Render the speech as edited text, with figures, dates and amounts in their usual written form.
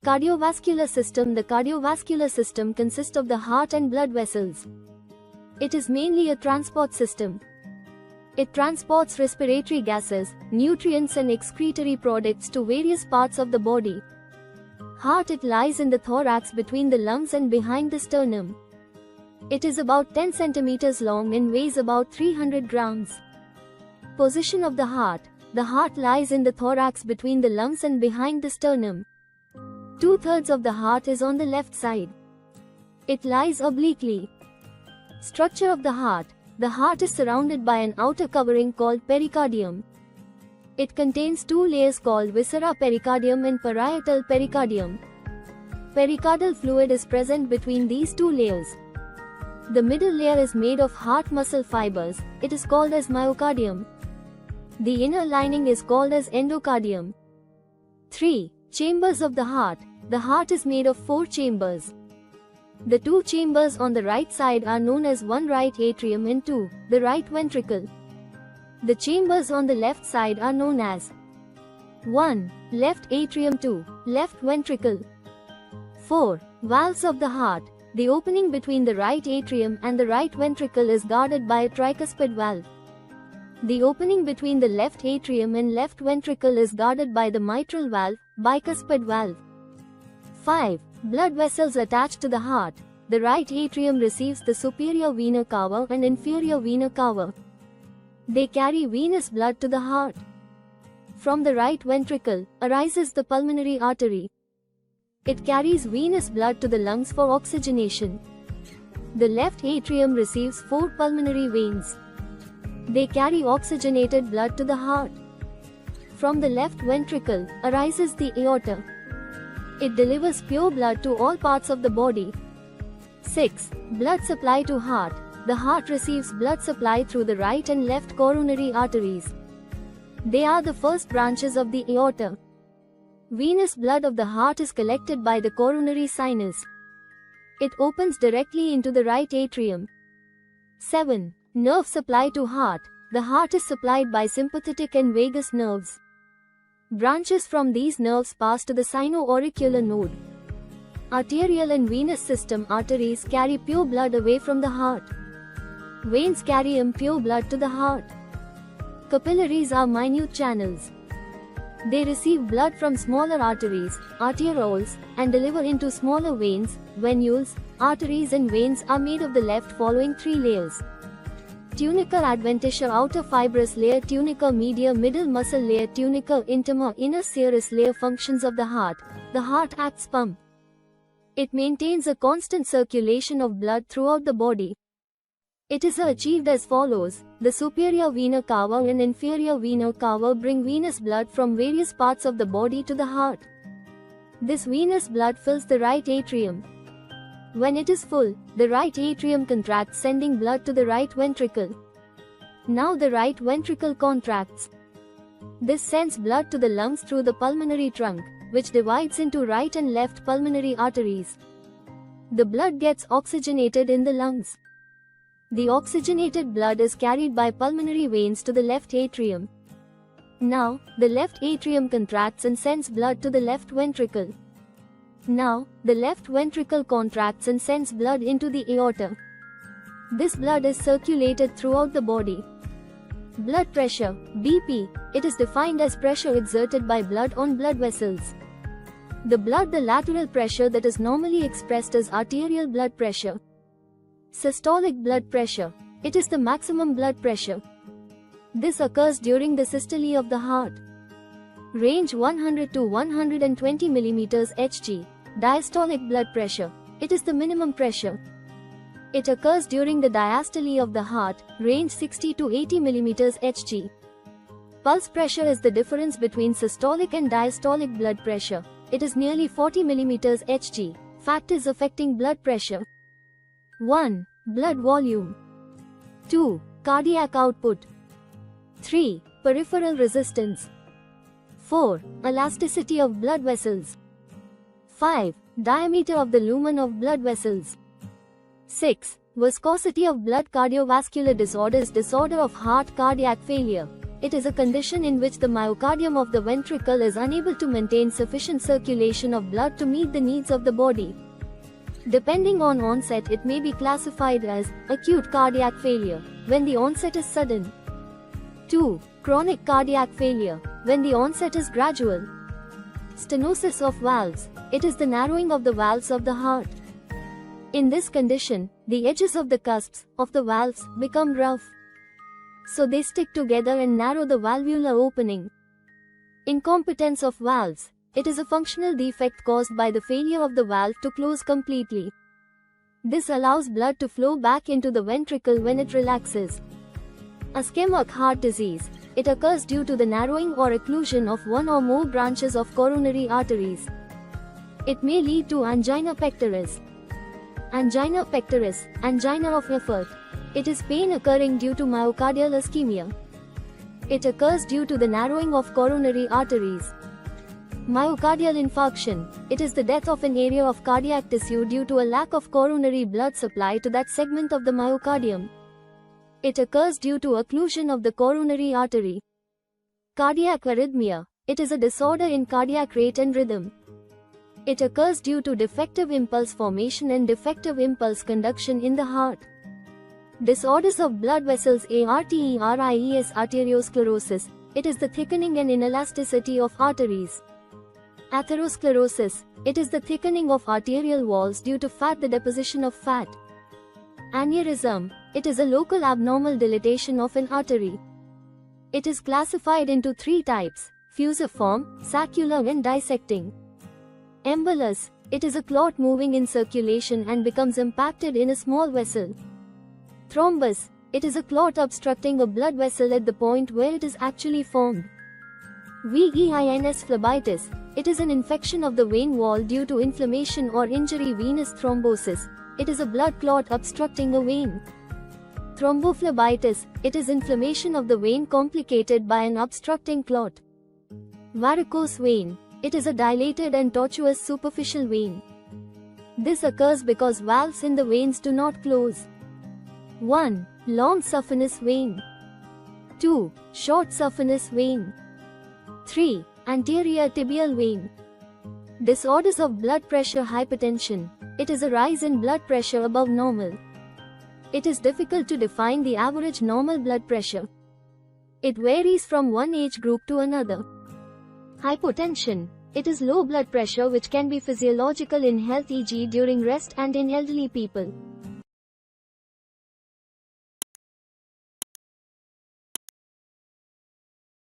Cardiovascular system. The cardiovascular system consists of the heart and blood vessels. It is mainly a transport system. It transports respiratory gases, nutrients and excretory products to various parts of the body. Heart. It lies in the thorax between the lungs and behind the sternum. It is about 10 centimeters long and weighs about 300 grams. Position of the heart. The heart lies in the thorax between the lungs and behind the sternum. 2/3 of the heart is on the left side. It lies obliquely. Structure of the heart. The heart is surrounded by an outer covering called pericardium. It contains two layers called viscera pericardium and parietal pericardium. Pericardial fluid is present between these two layers. The middle layer is made of heart muscle fibers. It is called as myocardium. The inner lining is called as endocardium. 3. Chambers of the heart. The heart is made of 4 chambers. The 2 chambers on the right side are known as 1 right atrium and 2, the right ventricle. The chambers on the left side are known as 1. Left atrium, 2. Left ventricle. 4. Valves of the heart. The opening between the right atrium and the right ventricle is guarded by a tricuspid valve. The opening between the left atrium and left ventricle is guarded by the mitral valve, bicuspid valve. 5. Blood vessels attached to the heart. The right atrium receives the superior vena cava and inferior vena cava. They carry venous blood to the heart. From the right ventricle arises the pulmonary artery. It carries venous blood to the lungs for oxygenation. The left atrium receives 4 pulmonary veins. They carry oxygenated blood to the heart. From the left ventricle arises the aorta. It delivers pure blood to all parts of the body. 6. Blood supply to heart. The heart receives blood supply through the right and left coronary arteries. They are the first branches of the aorta. Venous blood of the heart is collected by the coronary sinus. It opens directly into the right atrium. 7. Nerve supply to heart. The heart is supplied by sympathetic and vagus nerves. Branches from these nerves pass to the sino-auricular node. Arterial and venous system. Arteries carry pure blood away from the heart. Veins carry impure blood to the heart. Capillaries are minute channels. They receive blood from smaller arteries, arterioles, and deliver into smaller veins, venules. Arteries and veins are made of the left following 3 layers. Tunica adventitia, outer fibrous layer. Tunica media, middle muscle layer. Tunica intima, inner serous layer. Functions of the heart. The heart acts pump. It maintains a constant circulation of blood throughout the body. It is achieved as follows. The superior vena cava and inferior vena cava bring venous blood from various parts of the body to the heart. This venous blood fills the right atrium. When it is full, the right atrium contracts, sending blood to the right ventricle. Now the right ventricle contracts. This sends blood to the lungs through the pulmonary trunk, which divides into right and left pulmonary arteries. The blood gets oxygenated in the lungs. The oxygenated blood is carried by pulmonary veins to the left atrium. Now, the left atrium contracts and sends blood to the left ventricle. Now, the left ventricle contracts and sends blood into the aorta. This blood is circulated throughout the body. Blood pressure, BP. It is defined as pressure exerted by blood on blood vessels. The lateral pressure that is normally expressed as arterial blood pressure. Systolic blood pressure. It is the maximum blood pressure. This occurs during the systole of the heart. Range 100 to 120 mm Hg. Diastolic blood pressure. It is the minimum pressure. It occurs during the diastole of the heart. Range 60 to 80 mm Hg. Pulse pressure is the difference between systolic and diastolic blood pressure. It is nearly 40 mm Hg. Factors affecting blood pressure. 1. Blood volume. 2. Cardiac output. 3. Peripheral resistance. 4. Elasticity of blood vessels. 5. Diameter of the lumen of blood vessels. 6. Viscosity of blood. Cardiovascular disorders. Disorder of heart. Cardiac failure. It is a condition in which the myocardium of the ventricle is unable to maintain sufficient circulation of blood to meet the needs of the body. Depending on onset, it may be classified as acute cardiac failure, when the onset is sudden. 2. Chronic cardiac failure, when the onset is gradual. Stenosis of valves. It is the narrowing of the valves of the heart. In this condition, the edges of the cusps of the valves become rough, so they stick together and narrow the valvular opening. Incompetence of valves. It is a functional defect caused by the failure of the valve to close completely. This allows blood to flow back into the ventricle when it relaxes. Ischemic heart disease. It occurs due to the narrowing or occlusion of one or more branches of coronary arteries. It may lead to angina pectoris. Angina pectoris, angina of effort. It is pain occurring due to myocardial ischemia. It occurs due to the narrowing of coronary arteries. Myocardial infarction. It is the death of an area of cardiac tissue due to a lack of coronary blood supply to that segment of the myocardium. It occurs due to occlusion of the coronary artery. Cardiac arrhythmia. It is a disorder in cardiac rate and rhythm. It occurs due to defective impulse formation and defective impulse conduction in the heart. Disorders of blood vessels. Arteritis, arteriosclerosis. It is the thickening and inelasticity of arteries. Atherosclerosis. It is the thickening of arterial walls due to fat, the deposition of fat. Aneurysm. It is a local abnormal dilatation of an artery. It is classified into 3 types: fusiform, saccular and dissecting. Embolus. It is a clot moving in circulation and becomes impacted in a small vessel. Thrombus. It is a clot obstructing a blood vessel at the point where it is actually formed. Veins phlebitis. It is an infection of the vein wall due to inflammation or injury. Venous thrombosis. It is a blood clot obstructing a vein. Thrombophlebitis. It is inflammation of the vein complicated by an obstructing clot. Varicose vein. It is a dilated and tortuous superficial vein. This occurs because valves in the veins do not close. 1. Long saphenous vein. 2. Short saphenous vein. 3. Anterior tibial vein. Disorders of blood pressure. Hypertension. It is a rise in blood pressure above normal. It is difficult to define the average normal blood pressure. It varies from one age group to another. Hypotension. It is low blood pressure which can be physiological in health, e.g. during rest, and in elderly people.